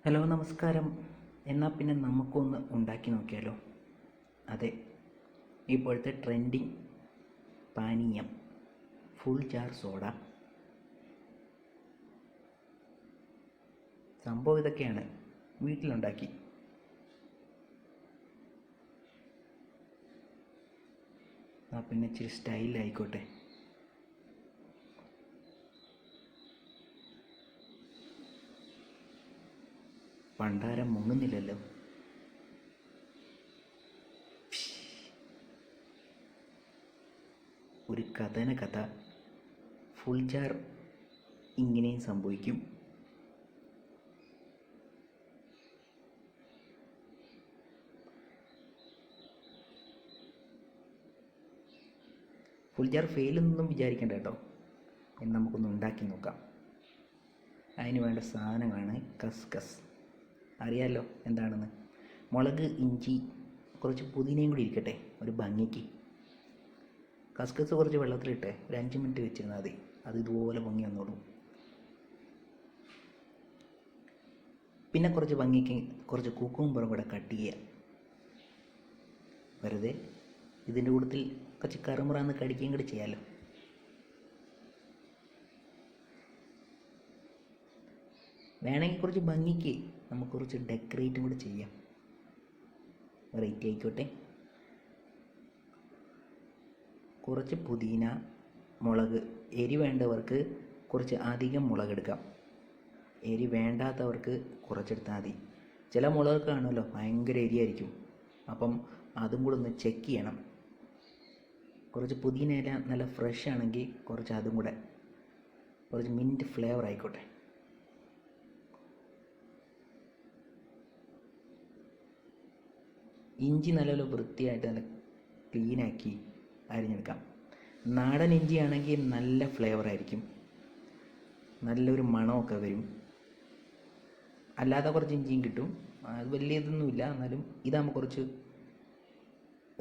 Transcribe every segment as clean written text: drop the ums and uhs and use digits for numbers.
Hello നമസ്കാരം. എന്നാൽ പിന്നെ നമുക്കൊന്ന് ഉണ്ടാക്കി നോക്കിയാലോ? അതെ, ഇപ്പോഴത്തെ ട്രെൻഡിങ് പാനീയം ഫുൾ ജാർ സോഡ. സംഭവം ഇതൊക്കെയാണ്, വീട്ടിലുണ്ടാക്കി. പിന്നെ ഇച്ചിരി സ്റ്റൈലായിക്കോട്ടെ. പണ്ടാരം മുങ്ങുന്നില്ലല്ലോ. ഒരു കഥന കഥ. ഫുൾ ജാർ ഇങ്ങനെയും സംഭവിക്കും. ഫുൾ ജാർ ഫെയിലൊന്നും വിചാരിക്കേണ്ട കേട്ടോ. എന്ന് നമുക്കൊന്ന് ഉണ്ടാക്കി നോക്കാം. അതിന് വേണ്ട സാധനങ്ങളാണ് കസ്കസ്. അറിയാമല്ലോ എന്താണെന്ന്. മുളക്, ഇഞ്ചി, കുറച്ച് പുതിനയും കൂടി ഇരിക്കട്ടെ ഒരു ഭംഗിക്ക്. കസ്കസ് കുറച്ച് വെള്ളത്തിലിട്ട് ഒരു 5 മിനിറ്റ് വെച്ചിരുന്നാൽ മതി. അത് ഇതുപോലെ പൊങ്ങി വന്നോളും. പിന്നെ കുറച്ച് ഭംഗിക്ക് കുറച്ച് കുക്കുംബറും കൂടെ കട്ട് ചെയ്യുക. വെറുതെ ഇതിൻ്റെ കൂട്ടത്തിൽ കുറച്ച് കറുമുറാന്ന് കടിക്കുകയും കൂടി ചെയ്യാമല്ലോ. വേണമെങ്കിൽ കുറച്ച് ഭംഗിക്ക് നമുക്ക് കുറച്ച് ഡെക്കറേറ്റും കൂടി ചെയ്യാം. വെറൈറ്റി ആയിക്കോട്ടെ. കുറച്ച് പുതിന, മുളക്. എരി വേണ്ടവർക്ക് കുറച്ച് അധികം മുളകെടുക്കാം. എരി വേണ്ടാത്തവർക്ക് കുറച്ചെടുത്താൽ മതി. ചില മുളക് കാണുമല്ലോ ഭയങ്കര എരിയായിരിക്കും. അപ്പം അതും കൂടെ ഒന്ന് ചെക്ക് ചെയ്യണം. കുറച്ച് പുതിന ഇല നല്ല ഫ്രഷ് ആണെങ്കിൽ കുറച്ച് അതും കൂടെ. കുറച്ച് മിൻറ്റ് ഫ്ലേവർ ആയിക്കോട്ടെ. ഇഞ്ചി നല്ലപോലെ വൃത്തിയായിട്ട് നല്ല ക്ലീനാക്കി അരിഞ്ഞെടുക്കാം. നാടൻ ഇഞ്ചി ആണെങ്കിൽ നല്ല ഫ്ലേവർ ആയിരിക്കും, നല്ലൊരു മണമൊക്കെ വരും. അല്ലാതെ കുറച്ച് ഇഞ്ചിയും കിട്ടും, അത് വലിയ ഇതൊന്നുമില്ല. എന്നാലും ഇതാകുമ്പോൾ കുറച്ച്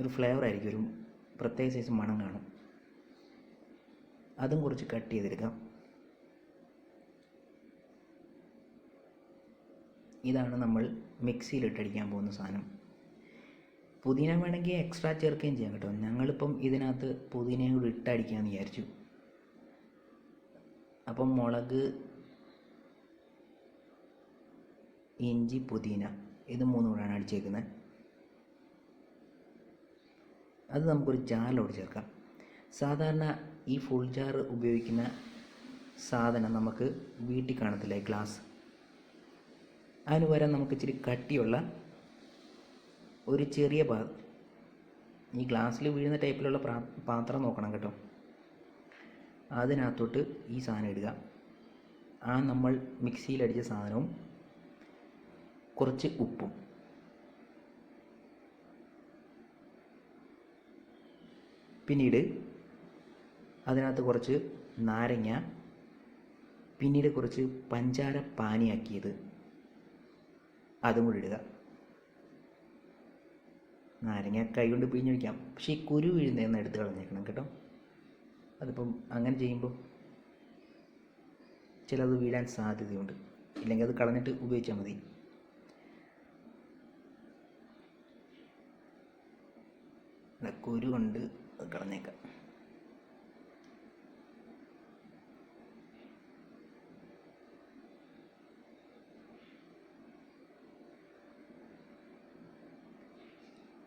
ഒരു ഫ്ലേവർ ആയിരിക്കും, ഒരു പ്രത്യേക സൈസ് മണം കാണും. അതും കുറച്ച് കട്ട് ചെയ്തെടുക്കാം. ഇതാണ് നമ്മൾ മിക്സിയിലിട്ടടിക്കാൻ പോകുന്ന സാധനം. പുതിന വേണമെങ്കിൽ എക്സ്ട്രാ ചേർക്കുകയും ചെയ്യാം കേട്ടോ. ഞങ്ങളിപ്പം ഇതിനകത്ത് പുതിനയും കൂടി ഇട്ടടിക്കാമെന്ന് വിചാരിച്ചു. അപ്പം മുളക്, ഇഞ്ചി, പുതിന ഇത് 3 കൂടെയാണ് അടിച്ചേക്കുന്നത്. അത് നമുക്കൊരു ജാറിലോട്ട് ചേർക്കാം. സാധാരണ ഈ ഫുൾ ജാർ ഉപയോഗിക്കുന്ന സാധനം നമുക്ക് വീട്ടിൽ കാണത്തില്ല, ഗ്ലാസ്. അതിന് പകരം നമുക്ക് ഇച്ചിരി കട്ടിയുള്ള ഒരു ചെറിയ ഈ ഗ്ലാസ്സിൽ വീഴുന്ന ടൈപ്പിലുള്ള പാത്രം നോക്കണം കേട്ടോ. അതിനകത്തോട്ട് ഈ സാധനം ഇടുക. നമ്മൾ മിക്സിയിലടിച്ച സാധനവും കുറച്ച് ഉപ്പും. പിന്നീട് അതിനകത്ത് കുറച്ച് നാരങ്ങ, പിന്നീട് കുറച്ച് പഞ്ചാര പാനിയാക്കിയത് അതും കൂടി ഇടുക. നാരങ്ങ കൈ കൊണ്ട് പിഴിഞ്ഞൊഴിക്കാം, പക്ഷേ ഈ കുരു വീഴുന്നതെന്ന് എടുത്ത് കളഞ്ഞേക്കണം കേട്ടോ. അതിപ്പം അങ്ങനെ ചെയ്യുമ്പോൾ ചിലത് വീഴാൻ സാധ്യതയുണ്ട്. ഇല്ലെങ്കിൽ അത് കളഞ്ഞിട്ട് ഉപയോഗിച്ചാൽ മതി. കുരു കൊണ്ട് അത് കളഞ്ഞേക്കാം.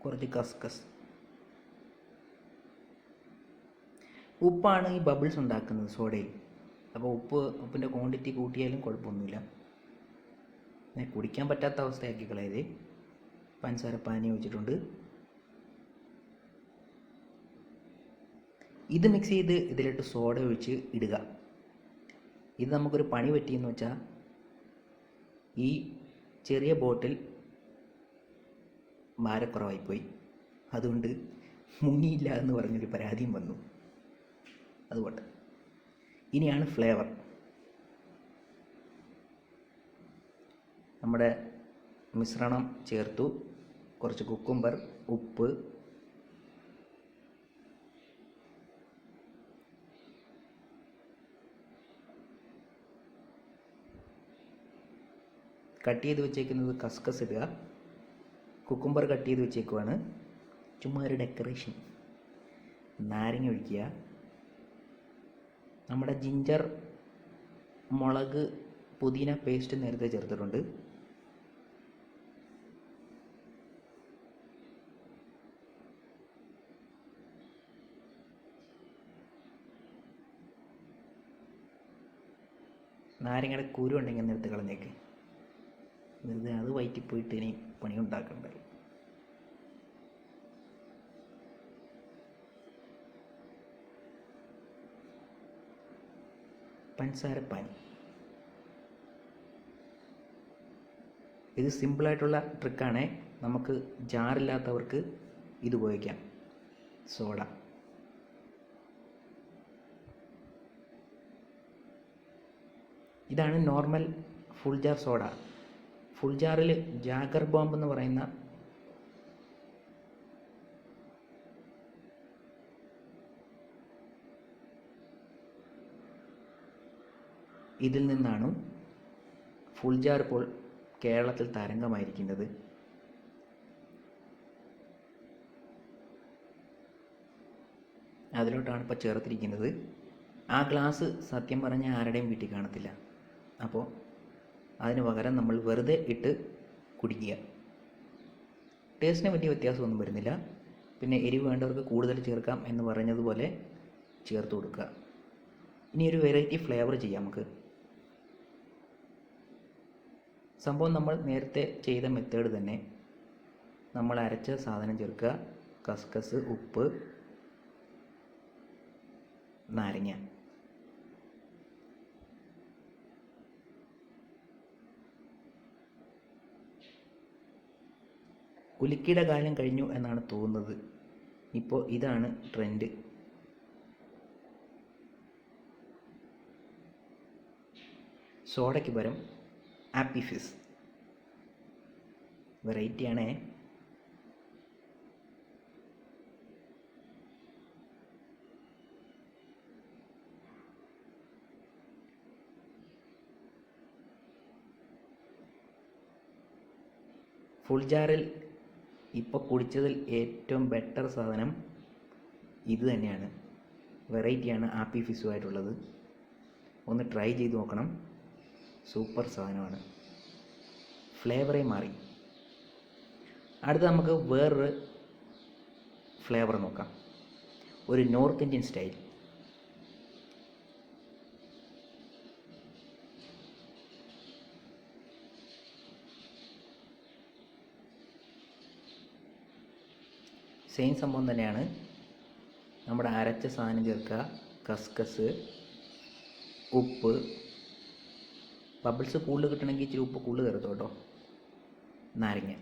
കുറച്ച് കസ്കസ്. ഉപ്പാണ് ഈ ബബിൾസ് ഉണ്ടാക്കുന്നത് സോഡയിൽ. അപ്പോൾ ഉപ്പിൻ്റെ ക്വാണ്ടിറ്റി കൂട്ടിയാലും കുഴപ്പമൊന്നുമില്ല. കുടിക്കാൻ പറ്റാത്ത അവസ്ഥയാക്കി കളയത്. പഞ്ചസാര പാനി ഒഴിച്ചിട്ടുണ്ട്. ഇത് മിക്സ് ചെയ്ത് ഇതിലിട്ട് സോഡ ഒഴിച്ച് ഇടുക. ഇത് നമുക്കൊരു പണി പറ്റിയെന്ന് വെച്ചാൽ ഈ ചെറിയ ബോട്ടിൽ ഭാരക്കുറവായിപ്പോയി. അതുകൊണ്ട് മുങ്ങിയില്ല എന്ന് പറഞ്ഞൊരു പരാതിയും വന്നു. അതുകൊണ്ട് ഇനിയാണ് ഫ്ലേവർ. നമ്മുടെ മിശ്രണം ചേർത്തു. കുറച്ച് കുക്കുംബർ, ഉപ്പ്, കട്ട് ചെയ്ത് വെച്ചേക്കുന്നത് കസ്കസ് ഇടുക, കുക്കുംബർ കട്ട് ചെയ്ത് വെച്ചേക്കുവാണ്, ചുമ്മാ ഒരു ഡെക്കറേഷൻ. നാരങ്ങ ഒഴിക്കുക, നമ്മുടെ ജിഞ്ചർ, മുളക്, പുതിന പേസ്റ്റ് നേരത്തെ ചേർത്തിട്ടുണ്ട്. നാരങ്ങയുടെ കുരു ഉണ്ടെങ്കിൽ നേരത്തെ കളഞ്ഞേക്ക്, വെറുതെ അത് വയറ്റി പോയിട്ട് ഇനി പണി ഉണ്ടാക്കണ്ടല്ലോ. പഞ്ചസാരപ്പാനി, ഇത് സിമ്പിളായിട്ടുള്ള ട്രിക്കാണ്. നമുക്ക് ജാറില്ലാത്തവർക്ക് ഇത് ഉപയോഗിക്കാം. സോഡ, ഇതാണ് നോർമൽ ഫുൾജാർ സോഡ. ഫുൾജാറിൽ ജാഗർ ബോംബ് എന്ന് പറയുന്ന ഇതിൽ നിന്നാണ് ഫുൾജാർ ഇപ്പോൾ കേരളത്തിൽ തരംഗമായിരിക്കുന്നത്. അതിലോട്ടാണ് ഇപ്പോൾ ചേർത്തിരിക്കുന്നത്. ആ ഗ്ലാസ് സത്യം പറഞ്ഞാൽ ആരുടെയും വീട്ടിൽ കാണത്തില്ല. അപ്പോൾ അതിന് പകരം നമ്മൾ വെറുതെ ഇട്ട് കുടിക്കുക. ടേസ്റ്റിന് വലിയ വ്യത്യാസമൊന്നും വരുന്നില്ല. പിന്നെ എരിവ് വേണ്ടവർക്ക് കൂടുതൽ ചേർക്കാം എന്ന് പറഞ്ഞതുപോലെ ചേർത്ത് കൊടുക്കുക. ഇനി ഒരു വെറൈറ്റി ഫ്ലേവർ ചെയ്യാം നമുക്ക്. സംഭവം നമ്മൾ നേരത്തെ ചെയ്ത മെത്തേഡ് തന്നെ. നമ്മൾ അരച്ച സാധനം ചേർക്കുക, കസ്കസ്, ഉപ്പ്, നാരങ്ങ. കുലുക്കിയുടെ കാലം കഴിഞ്ഞു എന്നാണ് തോന്നുന്നത്. ഇപ്പോൾ ഇതാണ് ട്രെൻഡ്. സോഡയ്ക്ക് പകരം ആപ്പി ഫിസ്, വെറൈറ്റിയാണേ. ഫുൾജാറിൽ ഇപ്പോൾ കുടിച്ചതിൽ ഏറ്റവും ബെറ്റർ സാധനം ഇത് തന്നെയാണ്. വെറൈറ്റിയാണ് ആപ്പി ഫിസുമായിട്ടുള്ളത്. ഒന്ന് ട്രൈ ചെയ്ത് നോക്കണം. സൂപ്പർ സാധനമാണ്. ഫ്ലേവറേ മാറി. അടുത്ത നമുക്ക് വേറൊരു ഫ്ലേവർ നോക്കാം. ഒരു നോർത്ത് ഇന്ത്യൻ സ്റ്റൈൽ. സെയിം സംഭവം തന്നെയാണ്. നമ്മുടെ അരച്ച സാധനം ചേർക്കുക, കസ്കസ്, ഉപ്പ്. ബബിൾസ് കൂടുതൽ കിട്ടണമെങ്കിൽ ഇച്ചിരി ഉപ്പ് കൂടുതൽ ചേർത്തോ കേട്ടോ. നാരങ്ങ,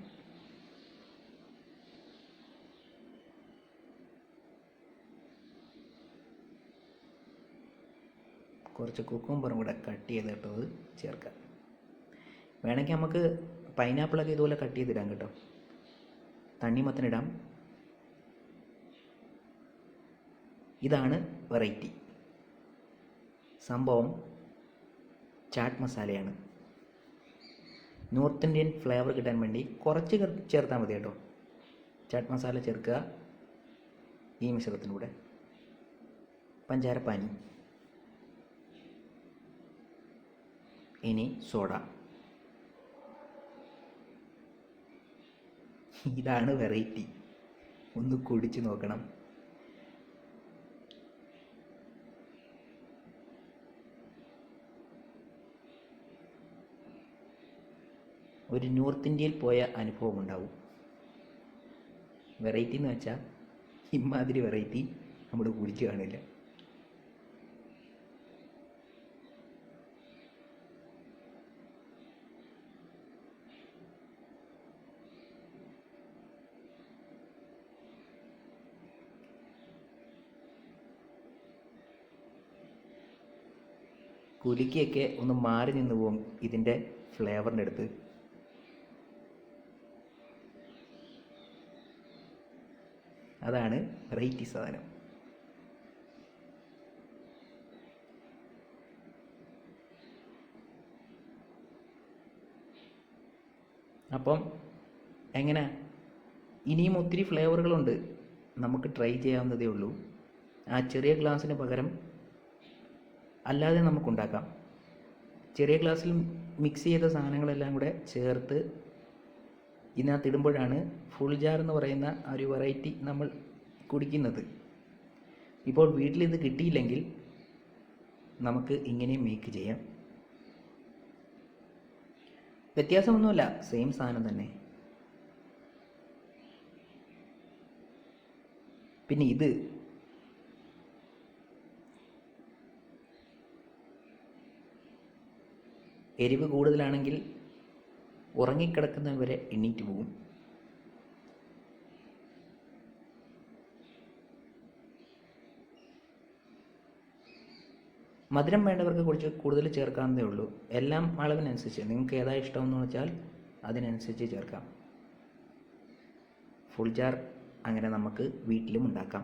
കുറച്ച് കുക്കുംബറും കൂടെ കട്ട് ചെയ്തിട്ടത് ചേർക്കാം. വേണമെങ്കിൽ നമുക്ക് പൈനാപ്പിളൊക്കെ ഇതുപോലെ കട്ട് ചെയ്തിടാം കേട്ടോ. തണ്ണിമത്തനിടാം. ഇതാണ് വെറൈറ്റി സംഭവം. ചാറ്റ് മസാലയാണ്. നോർത്ത് ഇന്ത്യൻ ഫ്ലേവർ കിട്ടാൻ വേണ്ടി കുറച്ച് ചേർത്താൽ മതി കേട്ടോ. ചാറ്റ് മസാല ചേർക്കുക ഈ മിശ്രിതത്തിലൂടെ. പഞ്ചാരപ്പാനി, ഇനി സോഡ. ഇതാണ് വെറൈറ്റി. ഒന്ന് കുടിച്ച് നോക്കണം. ഒരു നോർത്ത് ഇന്ത്യയിൽ പോയ അനുഭവം ഉണ്ടാവും. വെറൈറ്റി എന്ന് വെച്ചാൽ ഇമാതിരി വെറൈറ്റി നമ്മൾ കുടിച്ച് കാണില്ല. കുലുക്കിയൊക്കെ ഒന്ന് മാറി നിന്ന് പോകും ഇതിൻ്റെ ഫ്ലേവറിൻ്റെ അടുത്ത്. അതാണ് വെറൈറ്റി സാധനം. അപ്പം എങ്ങനെ, ഇനിയും ഒത്തിരി ഫ്ലേവറുകളുണ്ട്, നമുക്ക് ട്രൈ ചെയ്യാവുന്നതേ ഉള്ളൂ. ആ ചെറിയ ഗ്ലാസ്സിന് പകരം അല്ലാതെ നമുക്കുണ്ടാക്കാം. ചെറിയ ഗ്ലാസ്സിൽ മിക്സ് ചെയ്ത സാധനങ്ങളെല്ലാം കൂടെ ചേർത്ത് ഇതിനകത്തിടുമ്പോഴാണ് ഫുൾജാർ എന്ന് പറയുന്ന ആ ഒരു വെറൈറ്റി നമ്മൾ കുടിക്കുന്നത്. ഇപ്പോൾ വീട്ടിലിത് കിട്ടിയില്ലെങ്കിൽ നമുക്ക് ഇങ്ങനെയും മേക്ക് ചെയ്യാം. വ്യത്യാസമൊന്നുമില്ല, സെയിം സാധനം തന്നെ. പിന്നെ ഇത് എരിവ് കൂടുതലാണെങ്കിൽ ഉറങ്ങിക്കിടക്കുന്നവരെ എണ്ണീറ്റ് പോകും. മധുരം വേണ്ടവർക്ക് കുറച്ച് കൂടുതൽ ചേർക്കാവുന്നതേ ഉള്ളൂ. എല്ലാം അളവിനനുസരിച്ച്, നിങ്ങൾക്ക് ഏതാ ഇഷ്ടമെന്ന് വെച്ചാൽ അതിനനുസരിച്ച് ചേർക്കാം. ഫുൾ ജാർ അങ്ങനെ നമുക്ക് വീട്ടിലും ഉണ്ടാക്കാം.